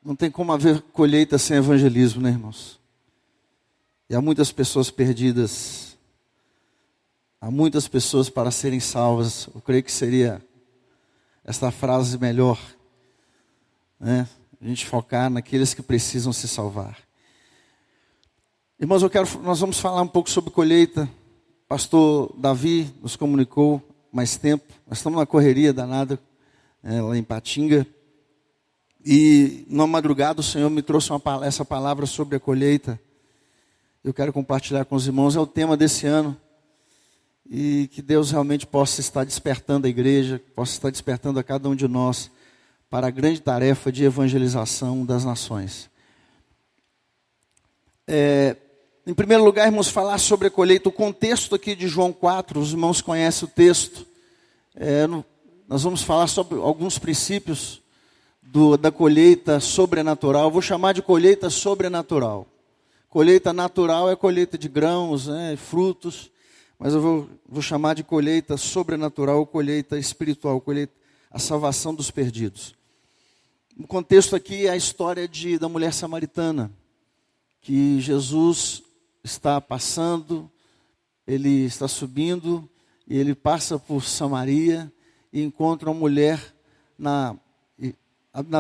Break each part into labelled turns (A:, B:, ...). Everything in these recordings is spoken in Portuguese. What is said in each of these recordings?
A: Não tem como haver colheita sem evangelismo, né, irmãos? E há muitas pessoas perdidas. Há muitas pessoas para serem salvas. Eu creio que seria esta frase melhor, né? A gente focar naqueles que precisam se salvar. Irmãos, nós vamos falar um pouco sobre colheita. Pastor Davi nos comunicou mais tempo. Nós estamos na correria danada, lá em Patinga. E na madrugada o Senhor me trouxe essa palavra sobre a colheita. Eu quero compartilhar com os irmãos. É o tema desse ano. E que Deus realmente possa estar despertando a igreja, possa estar despertando a cada um de nós para a grande tarefa de evangelização das nações. Em primeiro lugar, vamos falar sobre a colheita. O contexto aqui de João 4, os irmãos conhecem o texto. Nós vamos falar sobre alguns princípios da colheita sobrenatural. Eu vou chamar de colheita sobrenatural. Colheita natural é colheita de grãos, frutos. Mas eu vou chamar de colheita sobrenatural, colheita espiritual, colheita, a salvação dos perdidos. O contexto aqui é a história da mulher samaritana, que Jesus está passando, ele está subindo, e ele passa por Samaria e encontra uma mulher na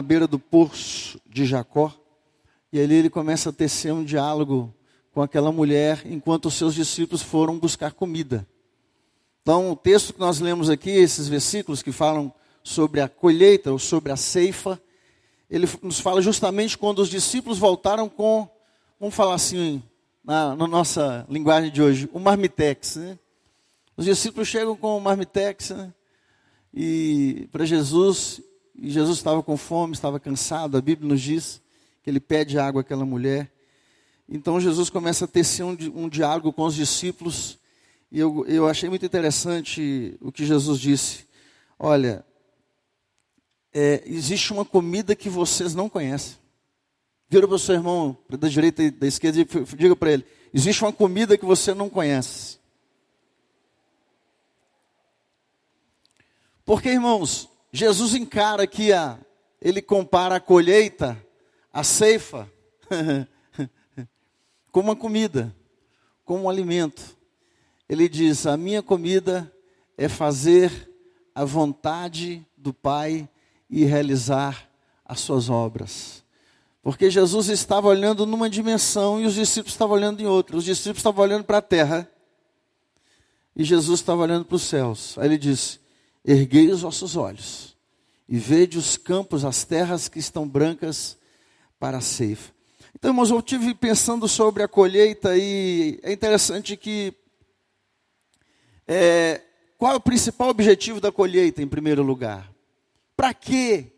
A: beira do poço de Jacó. E ali ele começa a tecer um diálogo com aquela mulher, enquanto os seus discípulos foram buscar comida. Então, o texto que nós lemos aqui, esses versículos que falam sobre a colheita ou sobre a ceifa, ele nos fala justamente quando os discípulos voltaram com, vamos falar assim, na nossa linguagem de hoje, o marmitex, né? Os discípulos chegam com o marmitex, né? E para Jesus, e Jesus estava com fome, estava cansado, a Bíblia nos diz que ele pede água àquela mulher. Então Jesus começa a tecer um diálogo com os discípulos, e eu achei muito interessante o que Jesus disse. Olha, existe uma comida que vocês não conhecem. Vira para o seu irmão, da direita e da esquerda, e diga para ele, existe uma comida que você não conhece. Porque, irmãos, Jesus encara aqui, ele compara a colheita, a ceifa, como uma comida, como um alimento. Ele diz, a minha comida é fazer a vontade do Pai e realizar as suas obras. Porque Jesus estava olhando numa dimensão e os discípulos estavam olhando em outra. Os discípulos estavam olhando para a terra e Jesus estava olhando para os céus. Aí ele disse, erguei os vossos olhos e vede os campos, as terras que estão brancas para a ceifa. Então, irmãos, eu estive pensando sobre a colheita e é interessante que qual é o principal objetivo da colheita, em primeiro lugar? Para quê?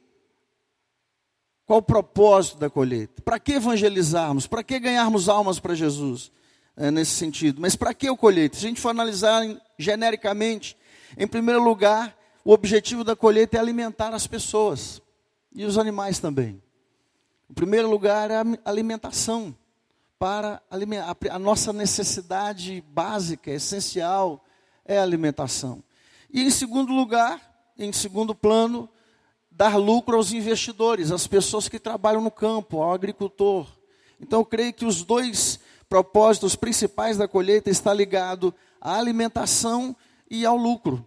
A: Qual o propósito da colheita? Para que evangelizarmos? Para que ganharmos almas para Jesus? Nesse sentido. Mas para que a colheita? Se a gente for analisar genericamente, em primeiro lugar, o objetivo da colheita é alimentar as pessoas e os animais também. Em primeiro lugar, é a alimentação. Para a nossa necessidade básica, essencial, é a alimentação. E em segundo lugar, em segundo plano, dar lucro aos investidores, às pessoas que trabalham no campo, ao agricultor. Então eu creio que os dois propósitos principais da colheita estão ligados à alimentação e ao lucro.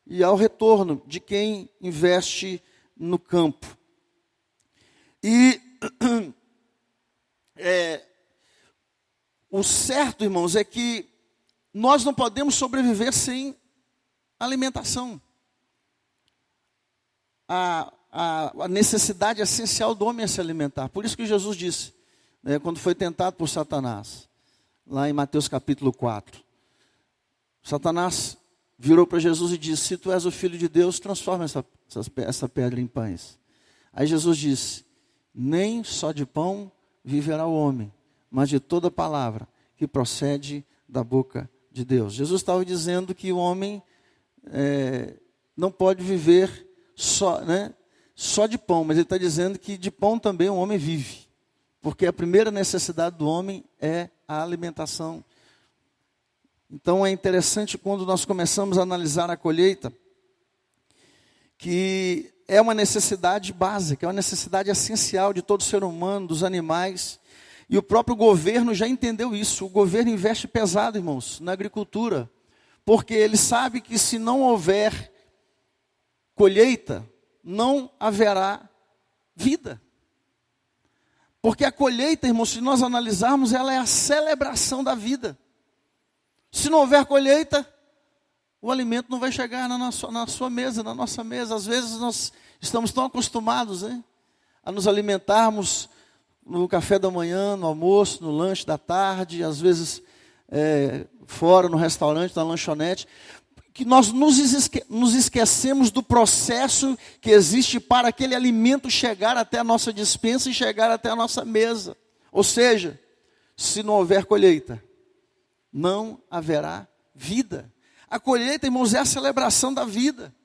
A: E ao retorno de quem investe no campo. E o certo, irmãos, é que nós não podemos sobreviver sem alimentação. A necessidade essencial do homem é se alimentar. Por isso que Jesus disse, quando foi tentado por Satanás, lá em Mateus capítulo 4. Satanás virou para Jesus e disse, se tu és o Filho de Deus, transforma essa pedra em pães. Aí Jesus disse, nem só de pão viverá o homem, mas de toda palavra que procede da boca de Deus. Jesus estava dizendo que o homem não pode viver só de pão, mas ele está dizendo que de pão também o homem vive. Porque a primeira necessidade do homem é a alimentação. Então é interessante quando nós começamos a analisar a colheita, que é uma necessidade básica, é uma necessidade essencial de todo ser humano, dos animais. E o próprio governo já entendeu isso. O governo investe pesado, irmãos, na agricultura, porque ele sabe que se não houver colheita, não haverá vida. Porque a colheita, irmãos, se nós analisarmos, ela é a celebração da vida. Se não houver colheita, o alimento não vai chegar na sua mesa, na nossa mesa. Às vezes nós estamos tão acostumados, né, a nos alimentarmos no café da manhã, no almoço, no lanche da tarde, às vezes fora, no restaurante, na lanchonete, que nós nos esquecemos do processo que existe para aquele alimento chegar até a nossa despensa e chegar até a nossa mesa. Ou seja, se não houver colheita, não haverá vida. A colheita, irmãos, é a celebração da vida.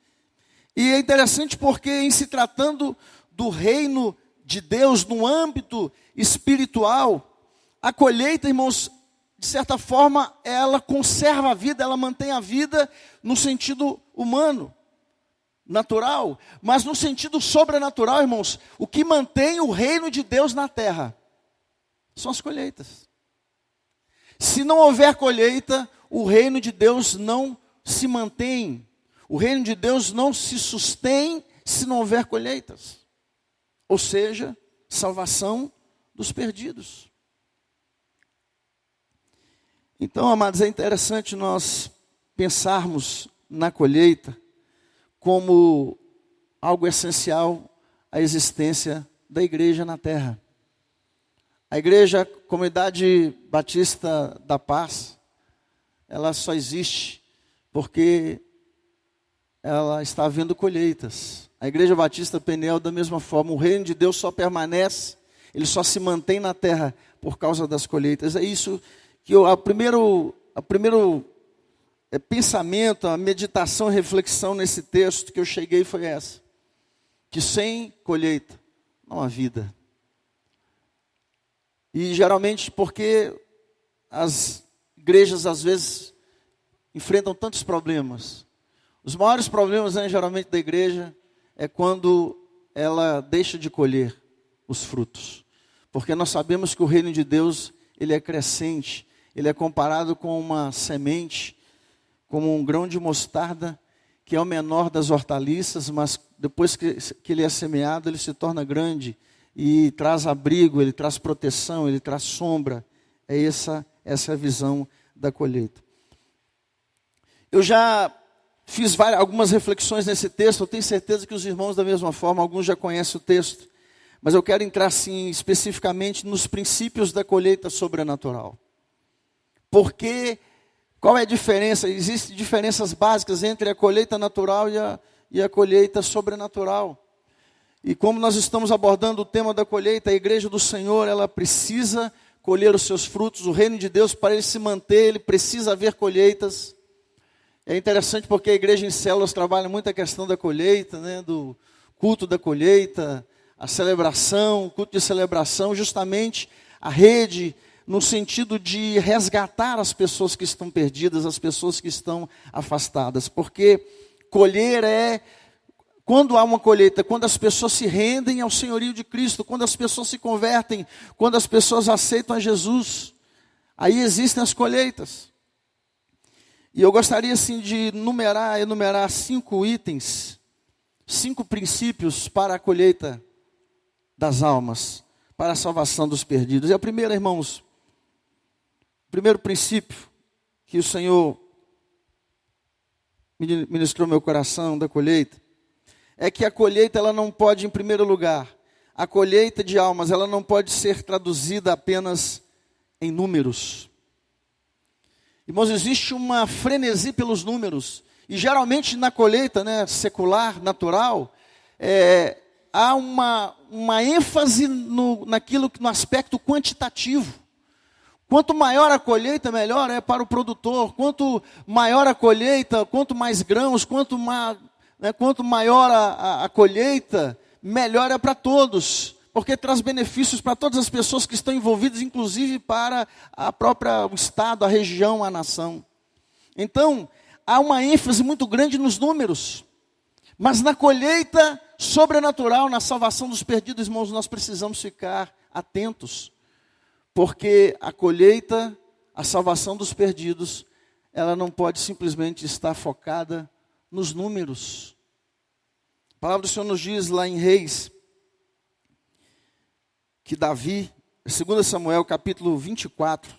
A: E é interessante porque, em se tratando do reino de Deus no âmbito espiritual, a colheita, irmãos, de certa forma, ela conserva a vida, ela mantém a vida no sentido humano, natural, mas no sentido sobrenatural, irmãos, o que mantém o reino de Deus na terra são as colheitas. Se não houver colheita, o reino de Deus não se mantém, o reino de Deus não se sustém se não houver colheitas, ou seja, salvação dos perdidos. Então, amados, é interessante nós pensarmos na colheita como algo essencial à existência da igreja na terra. A igreja, Comunidade Batista da Paz, ela só existe porque ela está havendo colheitas. A Igreja Batista Peniel, da mesma forma, o reino de Deus só permanece, ele só se mantém na terra por causa das colheitas. É isso que o primeiro pensamento, a meditação, a reflexão nesse texto que eu cheguei foi essa: que sem colheita não há vida. E geralmente porque as igrejas às vezes enfrentam tantos problemas. Os maiores problemas, né, geralmente da igreja é quando ela deixa de colher os frutos. Porque nós sabemos que o reino de Deus, ele é crescente. Ele é comparado com uma semente, como um grão de mostarda, que é o menor das hortaliças, mas depois que ele é semeado, ele se torna grande e traz abrigo, ele traz proteção, ele traz sombra. Essa é a visão da colheita. Eu já fiz algumas reflexões nesse texto, eu tenho certeza que os irmãos da mesma forma, alguns já conhecem o texto, mas eu quero entrar assim, especificamente nos princípios da colheita sobrenatural. Porque, qual é a diferença? Existem diferenças básicas entre a colheita natural e a colheita sobrenatural. E como nós estamos abordando o tema da colheita, a igreja do Senhor, ela precisa colher os seus frutos. O reino de Deus, para ele se manter, ele precisa haver colheitas. É interessante porque a igreja em células trabalha muito a questão da colheita, né, do culto da colheita, a celebração, o culto de celebração, justamente a rede, no sentido de resgatar as pessoas que estão perdidas, as pessoas que estão afastadas. Porque colher é, quando há uma colheita, quando as pessoas se rendem ao senhorio de Cristo, quando as pessoas se convertem, quando as pessoas aceitam a Jesus, aí existem as colheitas. E eu gostaria assim de enumerar 5 itens, 5 princípios para a colheita das almas, para a salvação dos perdidos. E a primeira, irmãos, o primeiro princípio que o Senhor ministrou no meu coração da colheita, é que a colheita ela não pode, em primeiro lugar, a colheita de almas, ela não pode ser traduzida apenas em números. Irmãos, existe uma frenesi pelos números, e geralmente na colheita, né, secular, natural, há uma ênfase no aspecto quantitativo. Quanto maior a colheita, melhor é para o produtor. Quanto maior a colheita, quanto mais grãos, quanto maior a colheita, melhor é para todos. Porque traz benefícios para todas as pessoas que estão envolvidas, inclusive para o Estado, a região, a nação. Então, há uma ênfase muito grande nos números. Mas na colheita, sobrenatural na salvação dos perdidos, irmãos, nós precisamos ficar atentos, porque a colheita, a salvação dos perdidos, ela não pode simplesmente estar focada nos números. A palavra do Senhor nos diz lá em Reis, que Davi, 2 Samuel capítulo 24,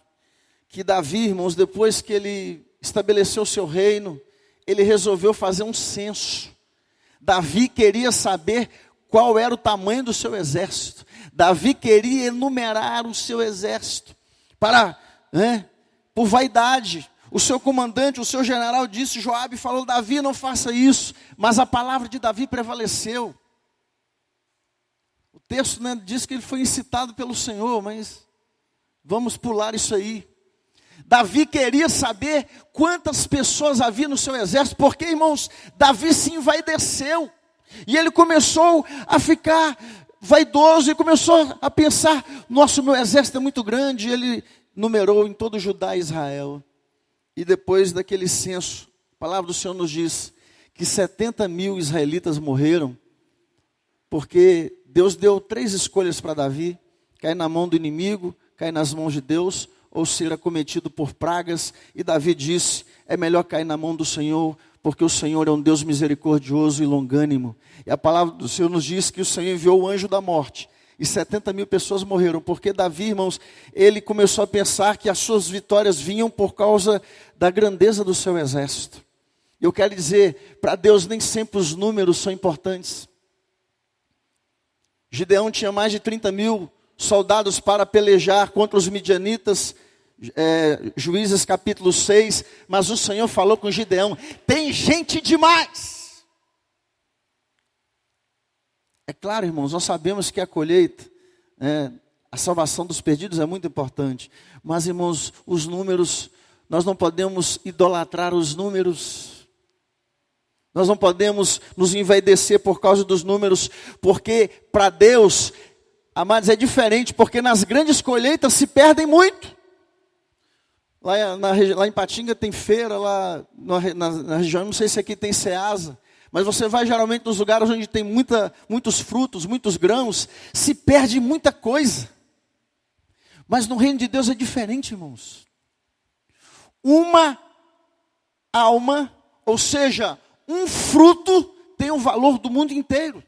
A: que Davi, irmãos, depois que ele estabeleceu o seu reino, ele resolveu fazer um censo. Davi queria saber qual era o tamanho do seu exército. Davi queria enumerar o seu exército, por vaidade. O seu comandante, o seu general disse, Joabe falou, Davi, não faça isso. Mas a palavra de Davi prevaleceu. O texto, diz que ele foi incitado pelo Senhor, mas vamos pular isso aí. Davi queria saber quantas pessoas havia no seu exército, porque, irmãos, Davi se envaideceu. E ele começou a ficar vaidoso e começou a pensar, meu exército é muito grande. E ele numerou em todo Judá e Israel. E depois daquele censo, a palavra do Senhor nos diz que 70.000 israelitas morreram, porque Deus deu 3 escolhas para Davi: cair na mão do inimigo, cair nas mãos de Deus, ou ser acometido por pragas. E Davi disse, é melhor cair na mão do Senhor, porque o Senhor é um Deus misericordioso e longânimo. E a palavra do Senhor nos diz que o Senhor enviou o anjo da morte, e 70.000 pessoas morreram, porque Davi, irmãos, ele começou a pensar que as suas vitórias vinham por causa da grandeza do seu exército. Eu quero dizer, para Deus nem sempre os números são importantes. Gideão tinha mais de 30.000 soldados para pelejar contra os midianitas, Juízes capítulo 6, mas o Senhor falou com Gideão, tem gente demais. É claro, irmãos, nós sabemos que a colheita, a salvação dos perdidos é muito importante. Mas, irmãos, os números, nós não podemos idolatrar os números. Nós não podemos nos envaidecer por causa dos números, porque para Deus, amados, é diferente, porque nas grandes colheitas se perdem muito. Lá em Patinga tem feira, lá na região, não sei se aqui tem Ceasa. Mas você vai geralmente nos lugares onde tem muitos frutos, muitos grãos, se perde muita coisa. Mas no reino de Deus é diferente, irmãos. Uma alma, ou seja, um fruto, tem o valor do mundo inteiro.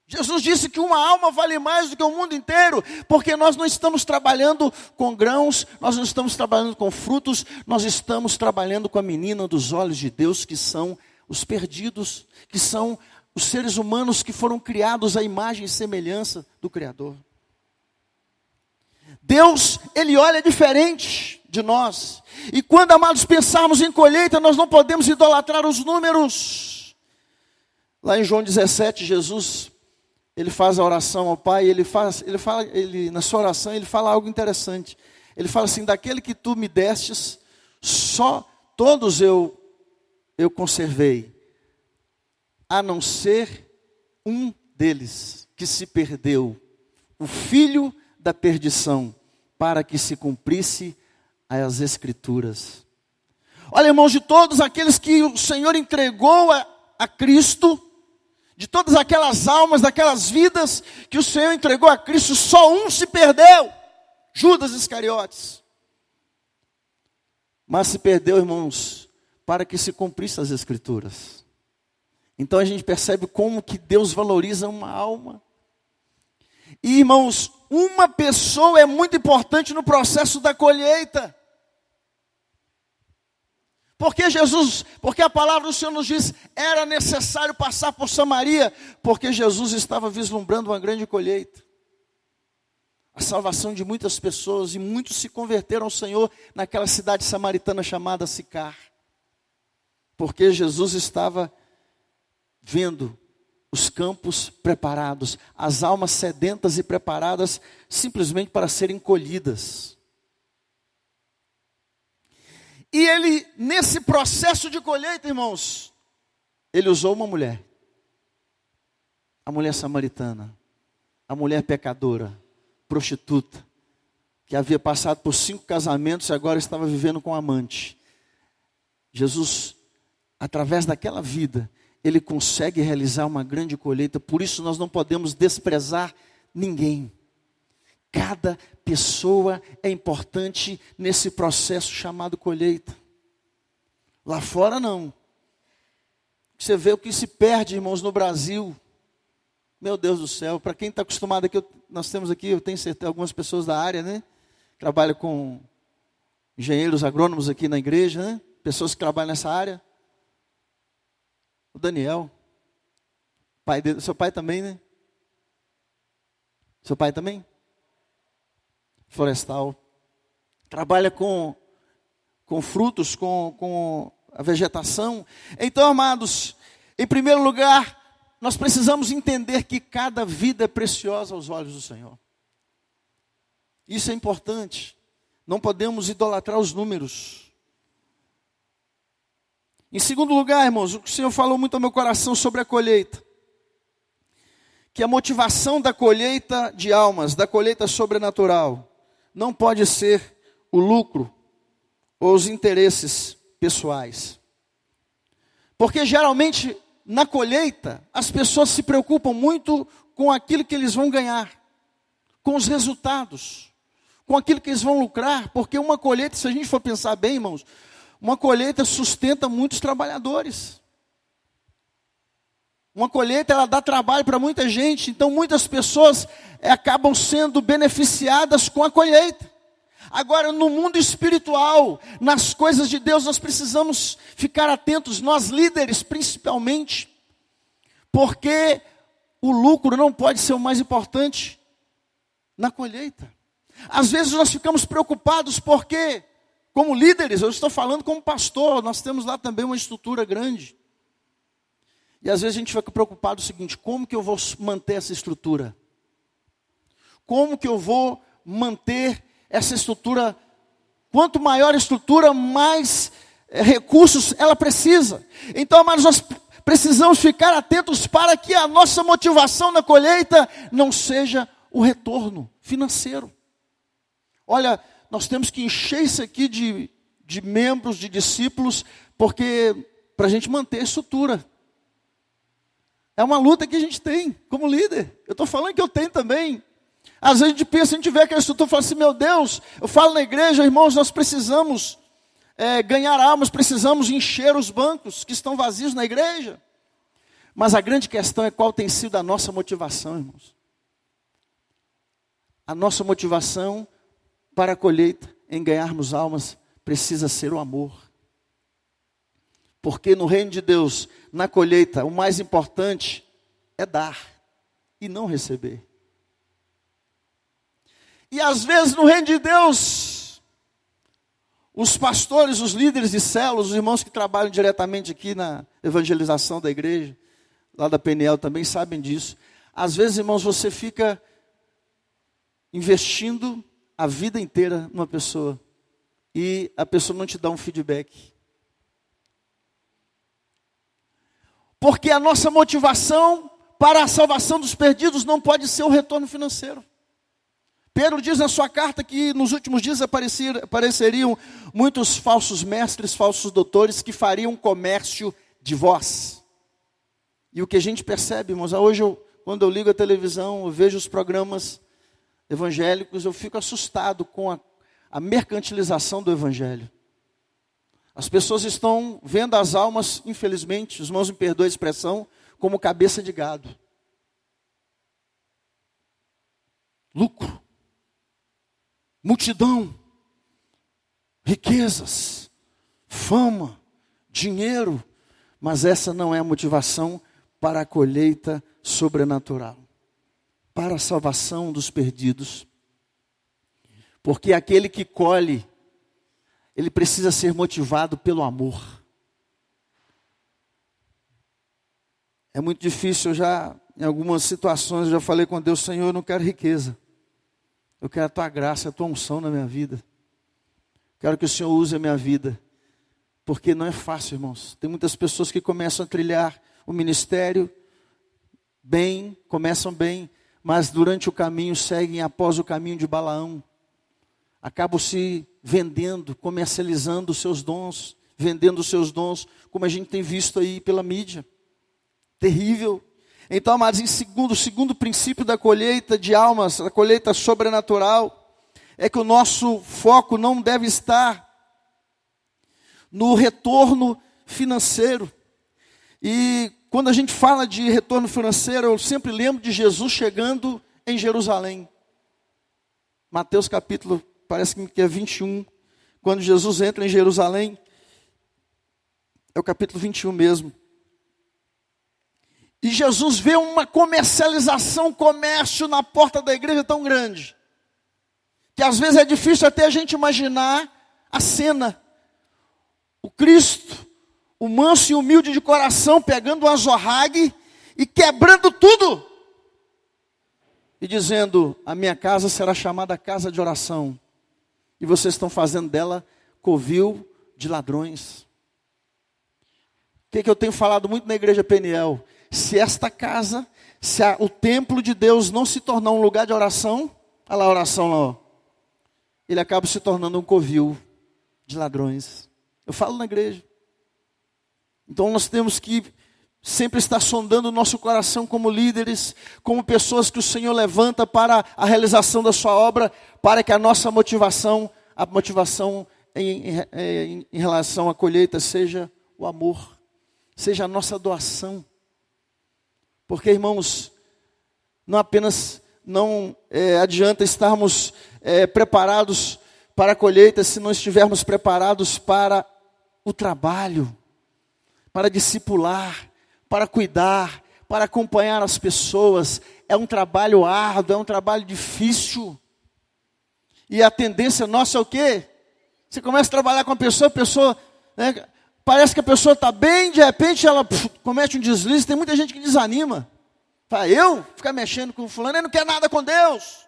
A: Jesus disse que uma alma vale mais do que o mundo inteiro, porque nós não estamos trabalhando com grãos, nós não estamos trabalhando com frutos, nós estamos trabalhando com a menina dos olhos de Deus, que são os perdidos, que são os seres humanos que foram criados à imagem e semelhança do Criador. Deus, Ele olha diferente de nós. E quando, amados, pensarmos em colheita, nós não podemos idolatrar os números. Lá em João 17, Jesus, Ele faz a oração ao Pai, na sua oração, Ele fala algo interessante. Ele fala assim, daquele que Tu me destes, só todos eu conservei, a não ser um deles que se perdeu, o filho da perdição, para que se cumprisse as Escrituras. Olha, irmãos, de todos aqueles que o Senhor entregou a Cristo, de todas aquelas almas, daquelas vidas que o Senhor entregou a Cristo, só um se perdeu, Judas Iscariotes. Mas se perdeu, irmãos, para que se cumprisse as Escrituras. Então a gente percebe como que Deus valoriza uma alma. E, irmãos, uma pessoa é muito importante no processo da colheita. Porque a palavra do Senhor nos diz, era necessário passar por Samaria, porque Jesus estava vislumbrando uma grande colheita. A salvação de muitas pessoas, e muitos se converteram ao Senhor naquela cidade samaritana chamada Sicar. Porque Jesus estava vendo os campos preparados, as almas sedentas e preparadas simplesmente para serem colhidas. E Ele, nesse processo de colheita, irmãos, Ele usou uma mulher. A mulher samaritana, a mulher pecadora, prostituta, que havia passado por 5 casamentos e agora estava vivendo com um amante. Jesus, através daquela vida, ele consegue realizar uma grande colheita. Por isso nós não podemos desprezar ninguém. Cada pessoa é importante nesse processo chamado colheita. Lá fora não. Você vê o que se perde, irmãos, no Brasil. Meu Deus do céu, para quem está acostumado aqui, nós temos aqui, eu tenho certeza, algumas pessoas da área, né? Trabalham com engenheiros agrônomos aqui na igreja, né? Pessoas que trabalham nessa área. O Daniel, pai dele, seu pai também, né? Seu pai também? Florestal. Trabalha com frutos, com a vegetação. Então, amados, em primeiro lugar, nós precisamos entender que cada vida é preciosa aos olhos do Senhor. Isso é importante. Não podemos idolatrar os números. Em segundo lugar, irmãos, o Senhor falou muito ao meu coração sobre a colheita. Que a motivação da colheita de almas, da colheita sobrenatural, não pode ser o lucro ou os interesses pessoais. Porque geralmente, na colheita, as pessoas se preocupam muito com aquilo que eles vão ganhar, com os resultados, com aquilo que eles vão lucrar, porque uma colheita, se a gente for pensar bem, irmãos, uma colheita sustenta muitos trabalhadores. Uma colheita, ela dá trabalho para muita gente, então muitas pessoas acabam sendo beneficiadas com a colheita. Agora, no mundo espiritual, nas coisas de Deus, nós precisamos ficar atentos, nós líderes principalmente, porque o lucro não pode ser o mais importante na colheita. Às vezes nós ficamos preocupados porque, como líderes, eu estou falando como pastor, nós temos lá também uma estrutura grande. E às vezes a gente fica preocupado o seguinte: como que eu vou manter essa estrutura? Como que eu vou manter essa estrutura? Quanto maior a estrutura, mais recursos ela precisa. Então, amados, nós precisamos ficar atentos para que a nossa motivação na colheita não seja o retorno financeiro. Olha, nós temos que encher isso aqui de membros, de discípulos, porque para a gente manter a estrutura. É uma luta que a gente tem como líder. Eu estou falando que eu tenho também. Às vezes a gente pensa, a gente vê aquela estrutura e fala assim: meu Deus, eu falo na igreja, irmãos, nós precisamos ganhar almas, precisamos encher os bancos que estão vazios na igreja. Mas a grande questão é qual tem sido a nossa motivação, irmãos. A nossa motivação para a colheita, em ganharmos almas, precisa ser o amor. Porque no reino de Deus, na colheita, o mais importante é dar e não receber. E às vezes no reino de Deus, os pastores, os líderes de células, os irmãos que trabalham diretamente aqui na evangelização da igreja, lá da PNL também sabem disso. Às vezes, irmãos, você fica investindo a vida inteira numa pessoa e a pessoa não te dá um feedback. Porque a nossa motivação para a salvação dos perdidos não pode ser o retorno financeiro. Pedro diz na sua carta que nos últimos dias apareceriam muitos falsos mestres, falsos doutores que fariam comércio de vós. E o que a gente percebe, irmãos, hoje quando eu ligo a televisão, eu vejo os programas evangélicos, eu fico assustado com a mercantilização do evangelho. As pessoas estão vendo as almas, infelizmente, os irmãos me perdoem a expressão, como cabeça de gado. Lucro, multidão, riquezas, fama, dinheiro, mas essa não é a motivação para a colheita sobrenatural, para a salvação dos perdidos. Porque aquele que colhe, ele precisa ser motivado pelo amor. É muito difícil, em algumas situações, eu já falei com Deus: Senhor, eu não quero riqueza. Eu quero a tua graça, a tua unção na minha vida. Quero que o Senhor use a minha vida. Porque não é fácil, irmãos. Tem muitas pessoas que começam a trilhar o ministério bem, começam bem, mas durante o caminho seguem após o caminho de Balaão. Acabam se vendendo, comercializando os seus dons, vendendo os seus dons, como a gente tem visto aí pela mídia. terrível. Então, amados, o segundo princípio da colheita de almas, a colheita sobrenatural, é que o nosso foco não deve estar no retorno financeiro. E quando a gente fala de retorno financeiro, eu sempre lembro de Jesus chegando em Jerusalém. Mateus capítulo, parece que é 21, quando Jesus entra em Jerusalém, é o capítulo 21 mesmo. E Jesus vê uma comercialização, um comércio na porta da igreja tão grande, que às vezes é difícil até a gente imaginar a cena. O Cristo, o manso e humilde de coração, pegando um azorrague e quebrando tudo. E dizendo, a minha casa será chamada casa de oração. E vocês estão fazendo dela covil de ladrões. O que eu tenho falado muito na igreja Peniel? Se esta casa, o templo de Deus não se tornar um lugar de oração, olha lá a oração lá, ó, ele acaba se tornando um covil de ladrões. Eu falo na igreja. Então nós temos que sempre estar sondando o nosso coração como líderes, como pessoas que o Senhor levanta para a realização da sua obra, para que a nossa motivação, em relação à colheita seja o amor, seja a nossa doação. Porque, irmãos, não adianta estarmos preparados para a colheita se não estivermos preparados para o trabalho, para discipular, para cuidar, para acompanhar as pessoas. É um trabalho árduo, é um trabalho difícil. E a tendência nossa é o quê? Você começa a trabalhar com a pessoa, né, parece que a pessoa está bem, de repente ela comete um deslize. Tem muita gente que desanima. Fala, eu ficar mexendo com fulano, ele não quer nada com Deus.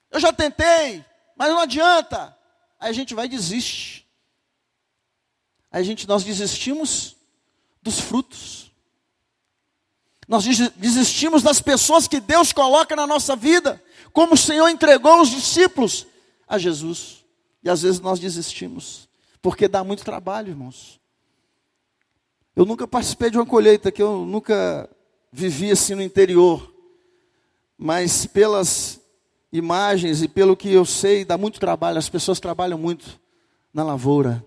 A: Eu já tentei, mas não adianta. Aí a gente vai e desiste. Nós desistimos dos frutos. Nós desistimos das pessoas que Deus coloca na nossa vida, como o Senhor entregou os discípulos a Jesus. E às vezes nós desistimos, porque dá muito trabalho, irmãos. Eu nunca participei de uma colheita, que eu nunca vivi assim no interior, mas pelas imagens e pelo que eu sei, dá muito trabalho. As pessoas trabalham muito na lavoura.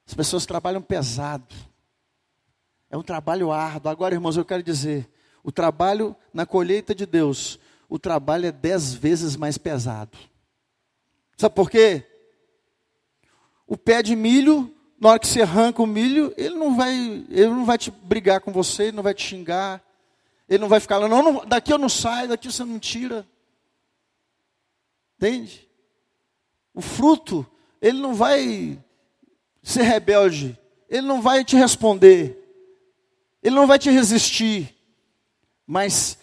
A: As pessoas trabalham pesado. É um trabalho árduo. Agora, irmãos, eu quero dizer, o trabalho na colheita de Deus, o trabalho é 10 vezes mais pesado. Sabe por quê? O pé de milho, na hora que você arranca o milho, ele não vai te brigar com você, ele não vai te xingar, ele não vai ficar lá, não, daqui eu não saio, daqui você não tira. Entende? O fruto, ele não vai ser rebelde, ele não vai te responder, ele não vai te resistir. Mas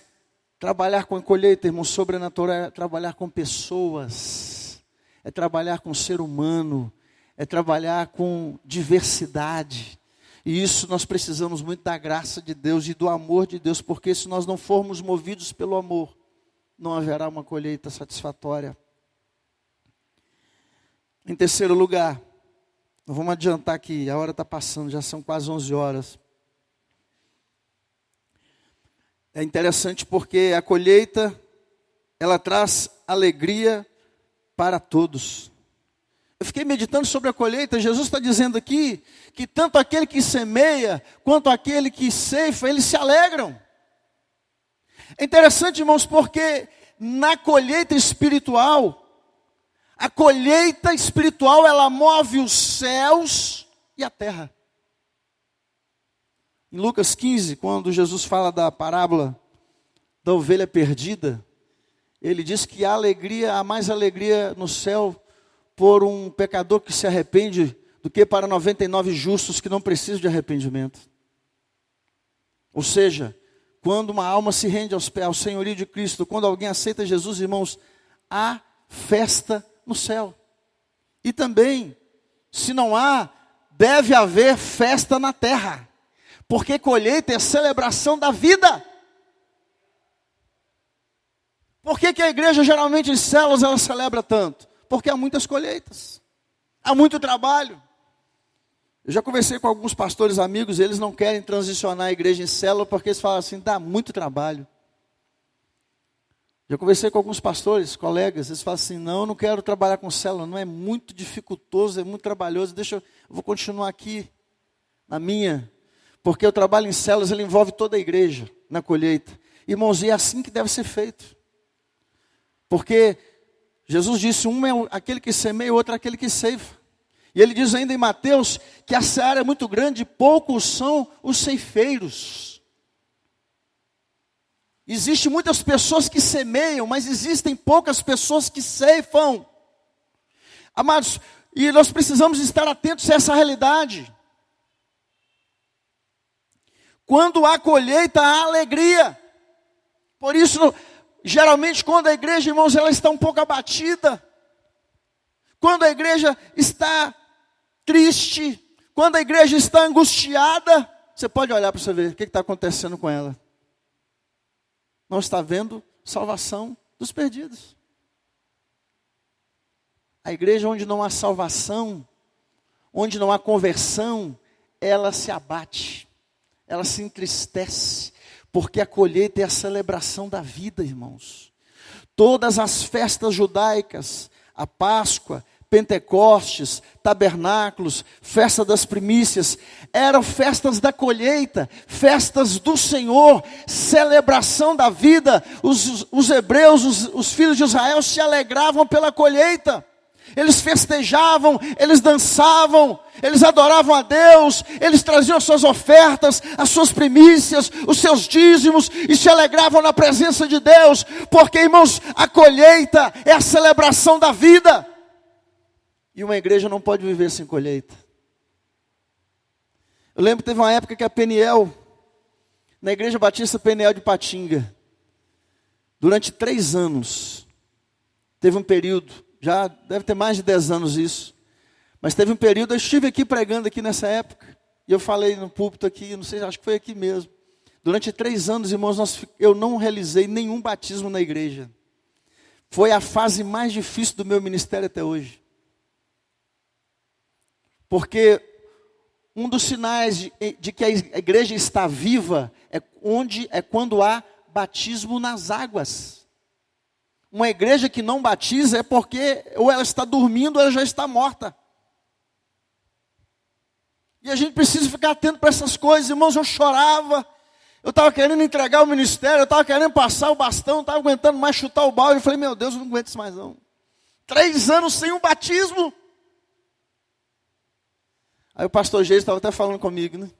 A: trabalhar com a colheita, irmão, sobrenatural, é trabalhar com pessoas, é trabalhar com o ser humano, é trabalhar com diversidade. E isso nós precisamos muito da graça de Deus e do amor de Deus, porque se nós não formos movidos pelo amor, não haverá uma colheita satisfatória. Em terceiro lugar, vamos adiantar aqui, a hora está passando, já são quase 11 horas. É interessante porque a colheita, ela traz alegria para todos. Eu fiquei meditando sobre a colheita. Jesus está dizendo aqui que tanto aquele que semeia quanto aquele que ceifa, eles se alegram. É interessante, irmãos, porque na colheita espiritual, a colheita espiritual, ela move os céus e a terra. Em Lucas 15, quando Jesus fala da parábola da ovelha perdida, ele diz que há mais alegria no céu por um pecador que se arrepende do que para 99 justos que não precisam de arrependimento. Ou seja, quando uma alma se rende ao senhorio de Cristo, quando alguém aceita Jesus, irmãos, há festa no céu. E também, se não há, deve haver festa na terra. Porque colheita é celebração da vida. Por que a igreja geralmente em células ela celebra tanto? Porque há muitas colheitas. Há muito trabalho. Eu já conversei com alguns pastores amigos, eles não querem transicionar a igreja em célula, porque eles falam assim, dá muito trabalho. Já conversei com alguns pastores, colegas, eles falam assim, não, eu não quero trabalhar com célula, não, é muito dificultoso, é muito trabalhoso, eu vou continuar aqui, na minha, porque o trabalho em células, ele envolve toda a igreja, na colheita. Irmãos, e é assim que deve ser feito. Porque Jesus disse, um é aquele que semeia, o outro é aquele que ceifa. E ele diz ainda em Mateus, que a seara é muito grande, poucos são os ceifeiros. Existem muitas pessoas que semeiam, mas existem poucas pessoas que ceifam. Amados, e nós precisamos estar atentos a essa realidade. Quando há colheita, há alegria. Por isso, geralmente quando a igreja, irmãos, ela está um pouco abatida, quando a igreja está triste, quando a igreja está angustiada, você pode olhar para você ver o que está acontecendo com ela. Não está vendo salvação dos perdidos. A igreja onde não há salvação, onde não há conversão, ela se abate, ela se entristece, porque a colheita é a celebração da vida, irmãos. Todas as festas judaicas, a Páscoa, Pentecostes, tabernáculos, festa das primícias, eram festas da colheita, festas do Senhor, celebração da vida. Os hebreus, os filhos de Israel se alegravam pela colheita. Eles festejavam, eles dançavam, eles adoravam a Deus, eles traziam as suas ofertas, as suas primícias, os seus dízimos, e se alegravam na presença de Deus, porque, irmãos, a colheita é a celebração da vida. E uma igreja não pode viver sem colheita. Eu lembro que teve uma época que a Peniel, na Igreja Batista Peniel de Patinga, durante 3 anos, teve um período, já deve ter mais de 10 anos isso, mas teve um período, eu estive aqui pregando aqui nessa época, e eu falei no púlpito aqui, não sei, acho que foi aqui mesmo. Durante 3 anos, irmãos, eu não realizei nenhum batismo na igreja. Foi a fase mais difícil do meu ministério até hoje. Porque um dos sinais de que a igreja está viva é quando há batismo nas águas. Uma igreja que não batiza é porque ou ela está dormindo ou ela já está morta. E a gente precisa ficar atento para essas coisas. Irmãos, eu chorava, eu estava querendo entregar o ministério, eu estava querendo passar o bastão, não estava aguentando mais chutar o balde. Eu falei, meu Deus, eu não aguento isso mais não. 3 anos sem um batismo. Aí o pastor Geis estava até falando comigo, né?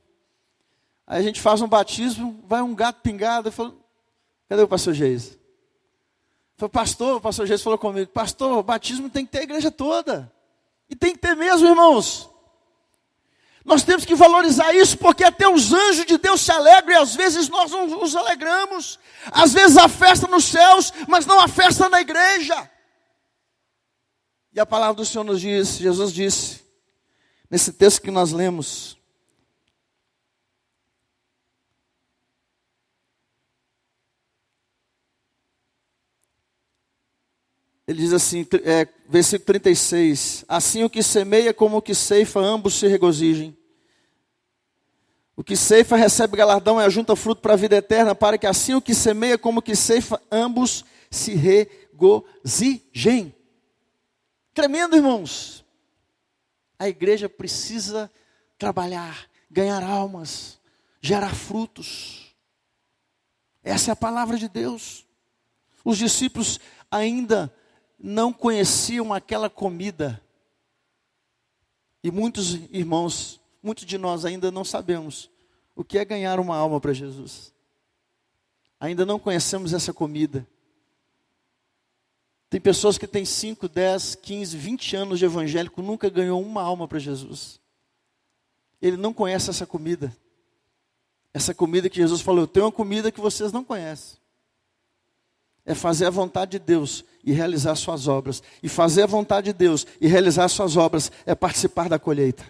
A: Aí a gente faz um batismo, vai um gato pingado. Eu falo, cadê o pastor Geis? Eu falei, pastor, o pastor Geis falou comigo, pastor, o batismo tem que ter a igreja toda. E tem que ter mesmo, irmãos. Nós temos que valorizar isso, porque até os anjos de Deus se alegram, e às vezes nós não nos alegramos. Às vezes há festa nos céus, mas não há festa na igreja. E a palavra do Senhor nos diz, Jesus disse, nesse texto que nós lemos, ele diz assim, versículo 36, assim o que semeia como o que ceifa, ambos se regozijem. O que ceifa recebe galardão e ajunta fruto para a vida eterna, para que assim o que semeia como o que ceifa, ambos se regozijem. Tremendo, irmãos. A igreja precisa trabalhar, ganhar almas, gerar frutos. Essa é a palavra de Deus. Os discípulos ainda não conheciam aquela comida. E muitos irmãos, muitos de nós ainda não sabemos o que é ganhar uma alma para Jesus. Ainda não conhecemos essa comida. Tem pessoas que têm 5, 10, 15, 20 anos de evangélico, nunca ganhou uma alma para Jesus. Ele não conhece essa comida. Essa comida que Jesus falou, eu tenho uma comida que vocês não conhecem. É fazer a vontade de Deus e realizar suas obras. E fazer a vontade de Deus e realizar suas obras é participar da colheita.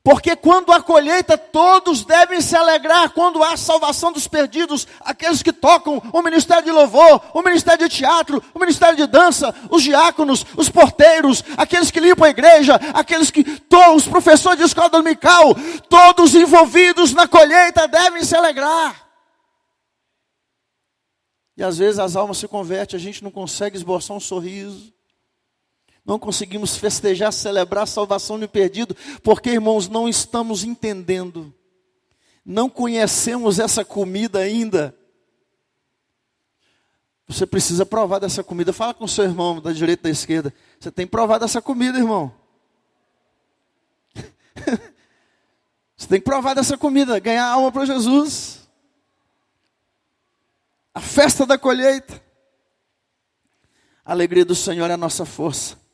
A: Porque quando há colheita, todos devem se alegrar. Quando há salvação dos perdidos, aqueles que tocam o ministério de louvor, o ministério de teatro, o ministério de dança, os diáconos, os porteiros, aqueles que limpam a igreja, os professores de escola dominical, todos envolvidos na colheita devem se alegrar. E às vezes as almas se convertem, a gente não consegue esboçar um sorriso. Não conseguimos festejar, celebrar a salvação do perdido, porque, irmãos, não estamos entendendo. Não conhecemos essa comida ainda. Você precisa provar dessa comida. Fala com o seu irmão da direita e da esquerda. Você tem provado essa comida, irmão. Você tem que provar dessa comida, ganhar alma para Jesus. A festa da colheita. A alegria do Senhor é a nossa força.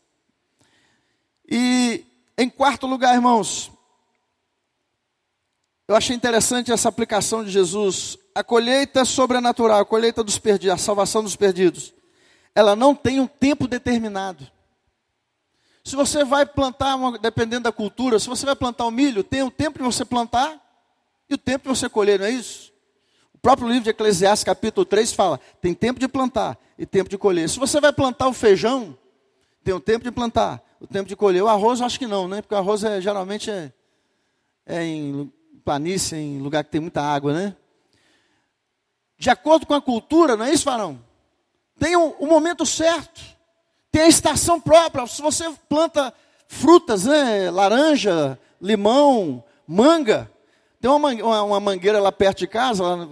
A: E em quarto lugar, irmãos, eu achei interessante essa aplicação de Jesus. A colheita sobrenatural, a colheita dos perdidos, a salvação dos perdidos, ela não tem um tempo determinado. Se você vai plantar, dependendo da cultura, se você vai plantar o milho, tem o tempo de você plantar e o tempo de você colher, não é isso? O próprio livro de Eclesiastes, capítulo 3, fala, tem tempo de plantar e tempo de colher. Se você vai plantar o feijão, tem o tempo de plantar, o tempo de colher. O arroz, eu acho que não, né? Porque o arroz geralmente é em planície, em lugar que tem muita água, né? De acordo com a cultura, não é isso, varão? Tem o momento certo, tem a estação própria. Se você planta frutas, né? Laranja, limão, manga. Tem uma mangueira lá perto de casa, lá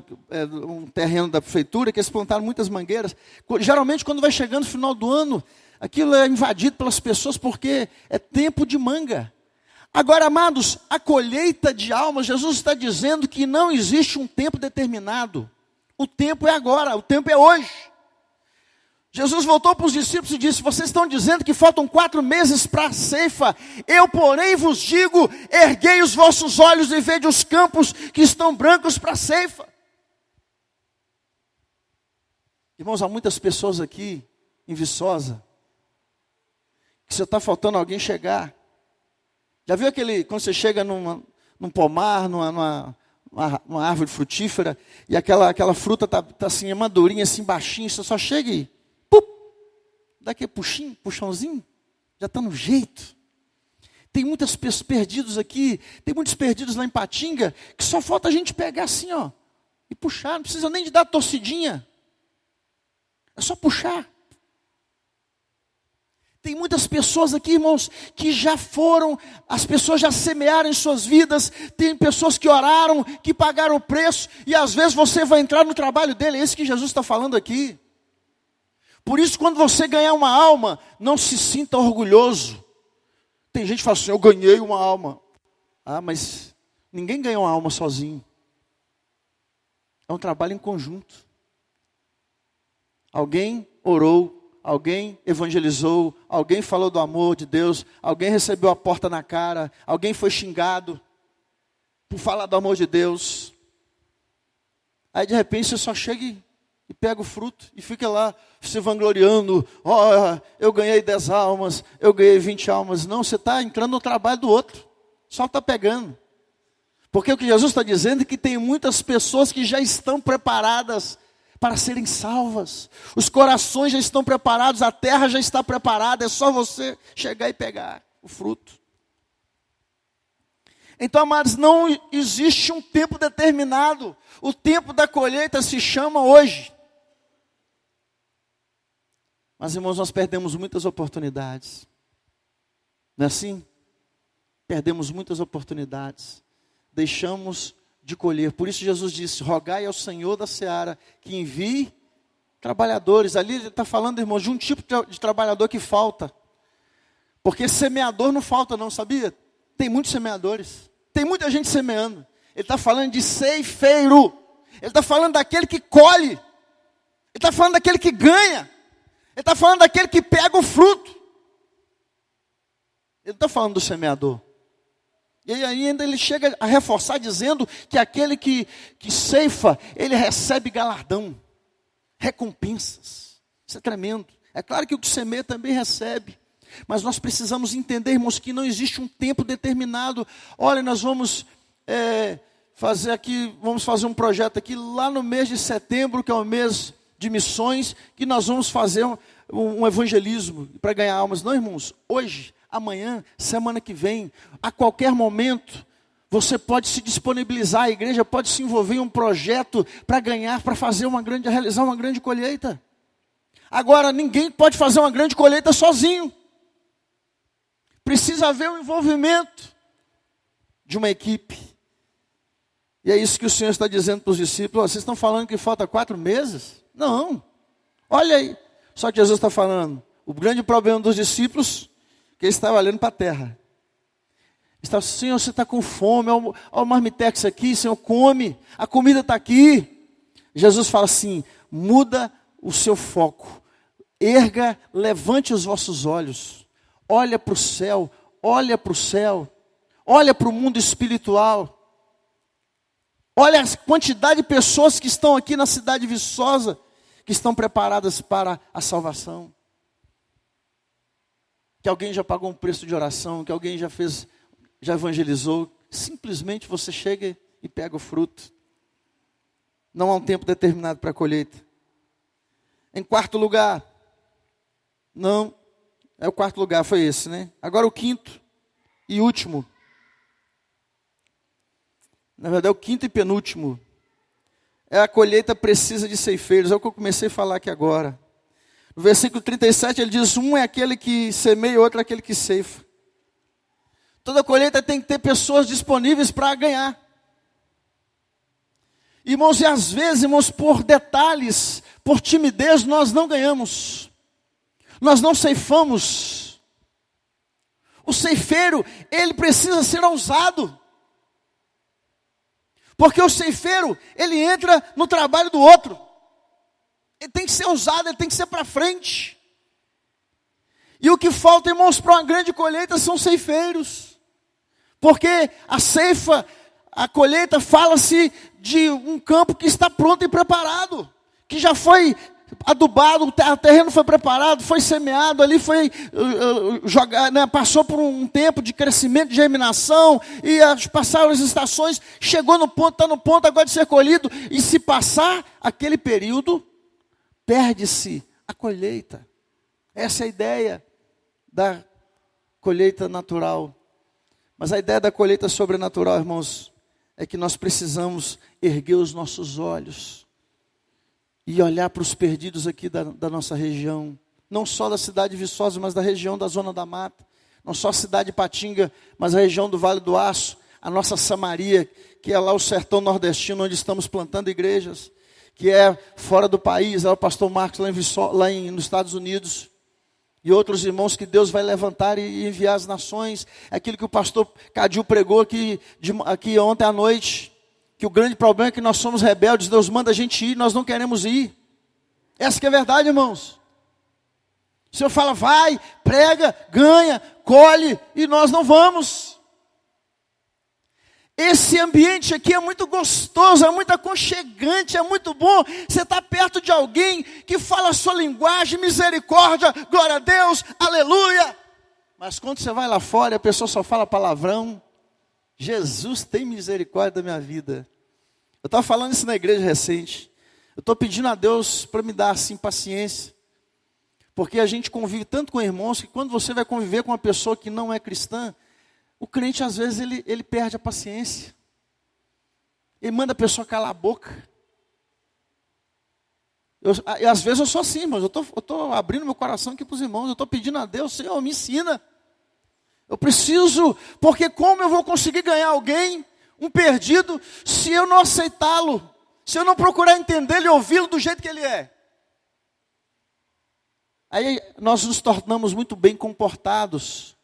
A: um terreno da prefeitura, que eles plantaram muitas mangueiras. Geralmente, quando vai chegando no final do ano, aquilo é invadido pelas pessoas porque é tempo de manga. Agora, amados, a colheita de almas, Jesus está dizendo que não existe um tempo determinado. O tempo é agora, o tempo é hoje. Jesus voltou para os discípulos e disse, vocês estão dizendo que faltam 4 meses para a ceifa. Eu, porém, vos digo, erguei os vossos olhos e vede os campos que estão brancos para a ceifa. Irmãos, há muitas pessoas aqui, em Viçosa, que só está faltando alguém chegar. Já viu quando você chega num pomar, numa árvore frutífera, e aquela fruta está assim, madurinha, assim, baixinha, você só chega e, dá aquele puxãozinho, já está no jeito. Tem muitas pessoas perdidas aqui, tem muitos perdidos lá em Patinga, que só falta a gente pegar assim, ó, e puxar, não precisa nem de dar torcidinha. É só puxar. Tem muitas pessoas aqui, irmãos, que já foram, as pessoas já semearam em suas vidas, tem pessoas que oraram, que pagaram o preço, e às vezes você vai entrar no trabalho dele, é isso que Jesus está falando aqui. Por isso, quando você ganhar uma alma, não se sinta orgulhoso. Tem gente que fala assim, eu ganhei uma alma. Ah, mas ninguém ganha uma alma sozinho. É um trabalho em conjunto. Alguém orou, alguém evangelizou, alguém falou do amor de Deus, alguém recebeu a porta na cara, alguém foi xingado por falar do amor de Deus. Aí de repente você só chega e pega o fruto e fica lá se vangloriando. Eu ganhei 10 almas, eu ganhei 20 almas. Não, você está entrando no trabalho do outro, só está pegando. Porque o que Jesus está dizendo é que tem muitas pessoas que já estão preparadas para serem salvas. Os corações já estão preparados, a terra já está preparada, é só você chegar e pegar o fruto. Então, amados, não existe um tempo determinado. O tempo da colheita se chama hoje. Mas, irmãos, nós perdemos muitas oportunidades. Não é assim? Perdemos muitas oportunidades. Deixamos de colher. Por isso Jesus disse, rogai ao Senhor da seara que envie trabalhadores. Ali ele está falando, irmãos, de um tipo de trabalhador que falta. Porque semeador não falta não, sabia? Tem muitos semeadores. Tem muita gente semeando. Ele está falando de ceifeiro. Ele está falando daquele que colhe. Ele está falando daquele que ganha. Ele está falando daquele que pega o fruto. Ele não está falando do semeador. E aí ainda ele chega a reforçar dizendo que aquele que ceifa, ele recebe galardão, recompensas. Isso é tremendo. É claro que o que semeia também recebe. Mas nós precisamos entender, irmãos, que não existe um tempo determinado. Olha, nós vamos vamos fazer um projeto aqui lá no mês de setembro, que é o mês de missões, que nós vamos fazer um evangelismo para ganhar almas. Não, irmãos, hoje, amanhã, semana que vem, a qualquer momento, você pode se disponibilizar, a igreja pode se envolver em um projeto para ganhar, para realizar uma grande colheita. Agora, ninguém pode fazer uma grande colheita sozinho. Precisa haver um envolvimento de uma equipe. E é isso que o Senhor está dizendo para os discípulos. Vocês estão falando que falta 4 meses? Não. Olha aí. Só que Jesus está falando. O grande problema dos discípulos, que eles estavam olhando para a terra. Está, Senhor, você está com fome. Olha o marmitex aqui, Senhor, come. A comida está aqui. Jesus fala assim, muda o seu foco. Erga, levante os vossos olhos. Olha para o céu, olha para o céu. Olha para o mundo espiritual. Olha a quantidade de pessoas que estão aqui na cidade de Viçosa, que estão preparadas para a salvação. Que alguém já pagou um preço de oração, que alguém já evangelizou. Simplesmente você chega e pega o fruto. Não há um tempo determinado para a colheita. Em quarto lugar, não, o quarto lugar foi esse, né? Agora o quinto e último. Na verdade é o quinto e penúltimo. A colheita precisa de ceifeiros. É o que eu comecei a falar aqui agora. No versículo 37 ele diz, um é aquele que semeia, outro é aquele que ceifa. Toda colheita tem que ter pessoas disponíveis para ganhar. Irmãos, e às vezes, irmãos, por detalhes, por timidez, nós não ganhamos. Nós não ceifamos. O ceifeiro, ele precisa ser ousado. Porque o ceifeiro, ele entra no trabalho do outro. Ele tem que ser ousado, ele tem que ser para frente. E o que falta, irmãos, para uma grande colheita são ceifeiros. Porque a ceifa, a colheita, fala-se de um campo que está pronto e preparado. Que já foi adubado, o terreno foi preparado, foi semeado, ali foi jogado, né, passou por um tempo de crescimento, de germinação, e passaram as estações, chegou no ponto, está no ponto agora de ser colhido, e se passar aquele período, perde-se a colheita. Essa é a ideia da colheita natural. Mas a ideia da colheita sobrenatural, irmãos, é que nós precisamos erguer os nossos olhos e olhar para os perdidos aqui da nossa região. Não só da cidade de Viçosa, mas da região da Zona da Mata. Não só a cidade de Patinga, mas a região do Vale do Aço. A nossa Samaria, que é lá o sertão nordestino, onde estamos plantando igrejas. Que é fora do país, é o pastor Marcos nos Estados Unidos. E outros irmãos que Deus vai levantar e enviar às nações. Aquilo que o pastor Cadil pregou aqui ontem à noite. Que o grande problema é que nós somos rebeldes, Deus manda a gente ir, nós não queremos ir. Essa que é a verdade, irmãos. O Senhor fala, vai, prega, ganha, colhe, e nós não vamos. Esse ambiente aqui é muito gostoso, é muito aconchegante, é muito bom. Você está perto de alguém que fala a sua linguagem, misericórdia, glória a Deus, aleluia. Mas quando você vai lá fora e a pessoa só fala palavrão, Jesus tem misericórdia da minha vida. Eu estava falando isso na igreja recente. Eu estou pedindo a Deus para me dar assim paciência. Porque a gente convive tanto com irmãos que quando você vai conviver com uma pessoa que não é cristã, o crente às vezes ele perde a paciência. Ele manda a pessoa calar a boca. Às vezes eu sou assim, mas eu estou abrindo meu coração aqui para os irmãos. Eu estou pedindo a Deus, Senhor, me ensina. Eu preciso, porque como eu vou conseguir ganhar alguém, um perdido, se eu não aceitá-lo, se eu não procurar entendê-lo e ouvi-lo do jeito que ele é? Aí nós nos tornamos muito bem comportados.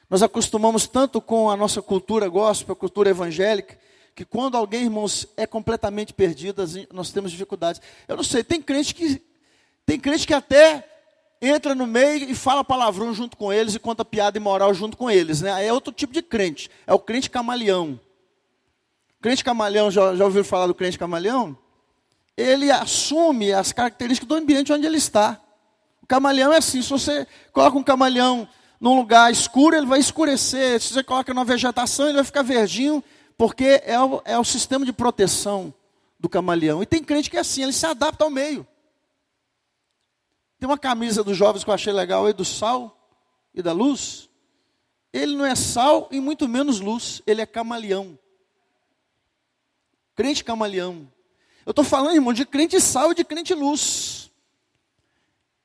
A: Nós acostumamos tanto com a nossa cultura gospel, a cultura evangélica, que quando alguém, irmãos, é completamente perdido, nós temos dificuldades. Eu não sei, tem crente que até entra no meio e fala palavrão junto com eles e conta piada imoral junto com eles, né? Aí é outro tipo de crente, é o crente camaleão. Crente camaleão, já ouviram falar do crente camaleão? Ele assume as características do ambiente onde ele está. O camaleão é assim, se você coloca um camaleão num lugar escuro, ele vai escurecer. Se você coloca na vegetação, ele vai ficar verdinho, porque é o sistema de proteção do camaleão. E tem crente que é assim, ele se adapta ao meio. Tem uma camisa dos jovens que eu achei legal aí, do sal e da luz. Ele não é sal e muito menos luz, ele é camaleão. Crente camaleão. Eu estou falando, irmão, de crente sal e de crente luz.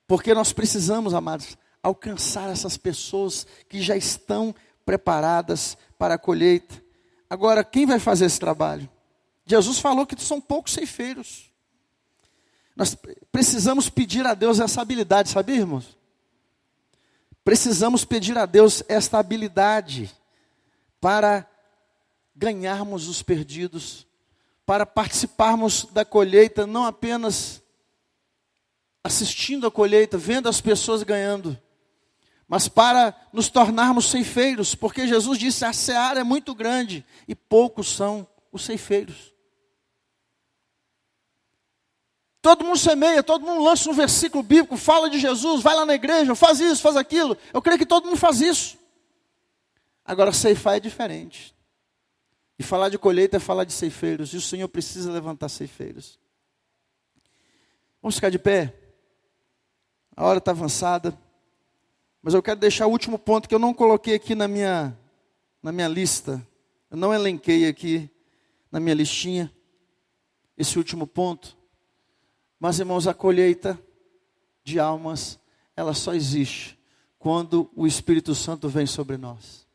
A: Porque nós precisamos, amados, alcançar essas pessoas que já estão preparadas para a colheita. Agora, quem vai fazer esse trabalho? Jesus falou que são poucos ceifeiros. Nós precisamos pedir a Deus essa habilidade, sabia, irmãos? Precisamos pedir a Deus esta habilidade para ganharmos os perdidos, para participarmos da colheita, não apenas assistindo a colheita, vendo as pessoas ganhando, mas para nos tornarmos ceifeiros, porque Jesus disse: a seara é muito grande e poucos são os ceifeiros. Todo mundo semeia, todo mundo lança um versículo bíblico, fala de Jesus, vai lá na igreja, faz isso, faz aquilo. Eu creio que todo mundo faz isso. Agora, ceifar é diferente. E falar de colheita é falar de ceifeiros. E o Senhor precisa levantar ceifeiros. Vamos ficar de pé? A hora está avançada. Mas eu quero deixar o último ponto que eu não coloquei aqui na minha lista. Eu não elenquei aqui na minha listinha esse último ponto. Mas, irmãos, a colheita de almas, ela só existe quando o Espírito Santo vem sobre nós.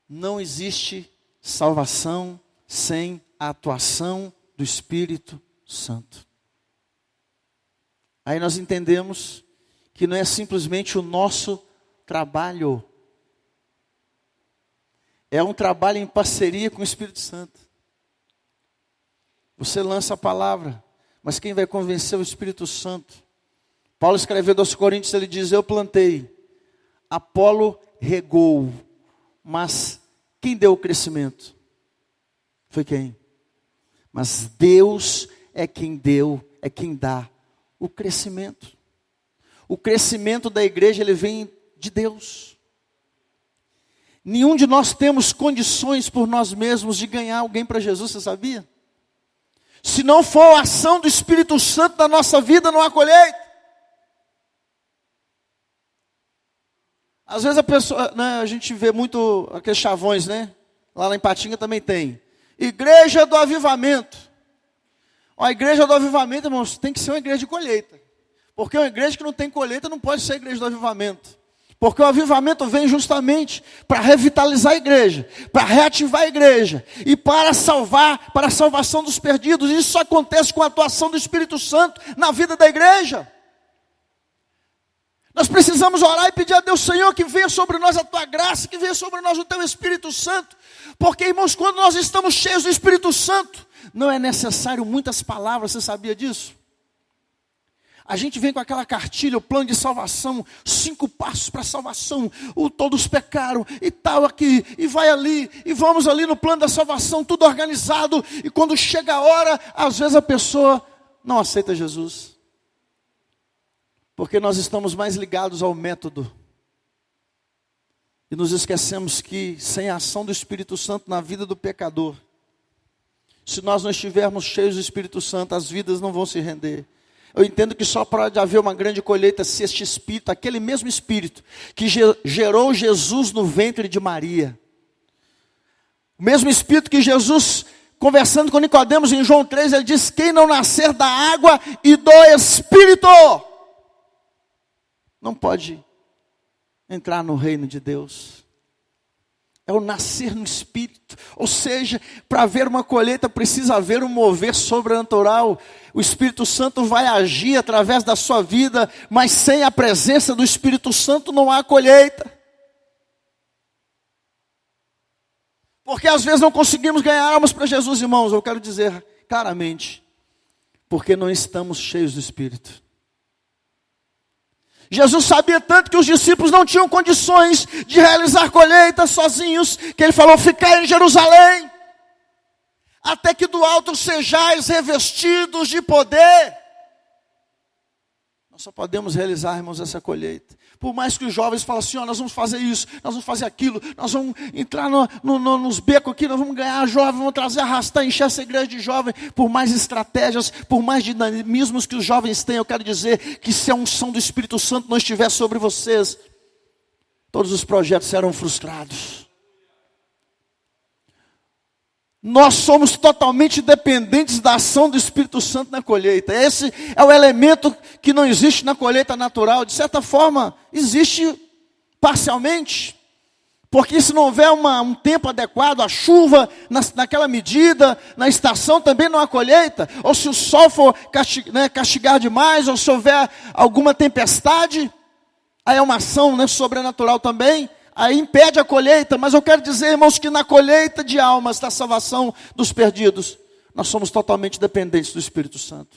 A: Não existe salvação sem a atuação do Espírito Santo. Aí nós entendemos que não é simplesmente o nosso trabalho. É um trabalho em parceria com o Espírito Santo. Você lança a palavra, mas quem vai convencer é o Espírito Santo. Paulo escrevendo aos Coríntios, ele diz: eu plantei, Apolo regou, mas quem deu o crescimento? Foi quem? Mas Deus é quem dá o crescimento. O crescimento da igreja, ele vem de Deus. Nenhum de nós temos condições por nós mesmos de ganhar alguém para Jesus, você sabia? Se não for a ação do Espírito Santo na nossa vida, não há colheita. Às vezes a pessoa, né, a gente vê muito aqueles chavões, né? Lá em Patinga também tem. Igreja do Avivamento. A igreja do Avivamento, irmãos, tem que ser uma igreja de colheita. Porque uma igreja que não tem colheita não pode ser a igreja do Avivamento. Porque o avivamento vem justamente para revitalizar a igreja, para reativar a igreja e para salvar, para a salvação dos perdidos. Isso só acontece com a atuação do Espírito Santo na vida da igreja. Nós precisamos orar e pedir a Deus: Senhor, que venha sobre nós a tua graça, que venha sobre nós o teu Espírito Santo. Porque, irmãos, quando nós estamos cheios do Espírito Santo, não é necessário muitas palavras, você sabia disso? A gente vem com aquela cartilha, o plano de salvação, 5 passos para a salvação, todos pecaram e tal aqui, e vai ali, e vamos ali no plano da salvação, tudo organizado, e quando chega a hora, às vezes a pessoa não aceita Jesus. Porque nós estamos mais ligados ao método. E nos esquecemos que sem a ação do Espírito Santo na vida do pecador, se nós não estivermos cheios do Espírito Santo, as vidas não vão se render. Eu entendo que só pode haver uma grande colheita se este Espírito, aquele mesmo Espírito que gerou Jesus no ventre de Maria, o mesmo Espírito que Jesus, conversando com Nicodemos em João 3, ele diz: quem não nascer da água e do Espírito, não pode entrar no reino de Deus. É o nascer no Espírito. Ou seja, para haver uma colheita precisa haver um mover sobrenatural. O Espírito Santo vai agir através da sua vida, mas sem a presença do Espírito Santo não há colheita. Porque às vezes não conseguimos ganhar almas para Jesus, irmãos. Eu quero dizer claramente, porque não estamos cheios do Espírito. Jesus sabia tanto que os discípulos não tinham condições de realizar colheitas sozinhos, que ele falou: ficai em Jerusalém, até que do alto sejais revestidos de poder. Nós só podemos realizar, irmãos, essa colheita. Por mais que os jovens falem assim, nós vamos fazer isso, nós vamos fazer aquilo, nós vamos entrar nos becos aqui, nós vamos ganhar jovem, vamos trazer, arrastar, encher essa igreja de jovem. Por mais estratégias, por mais dinamismos que os jovens têm, eu quero dizer que se a unção do Espírito Santo não estiver sobre vocês, todos os projetos serão frustrados. Nós somos totalmente dependentes da ação do Espírito Santo na colheita. Esse é o elemento que não existe na colheita natural. De certa forma, existe parcialmente. Porque se não houver um tempo adequado, a chuva naquela medida, na estação também não há colheita. Ou se o sol for castigar demais, ou se houver alguma tempestade, aí é uma ação sobrenatural também. Aí impede a colheita, mas eu quero dizer, irmãos, que na colheita de almas, da salvação dos perdidos, nós somos totalmente dependentes do Espírito Santo.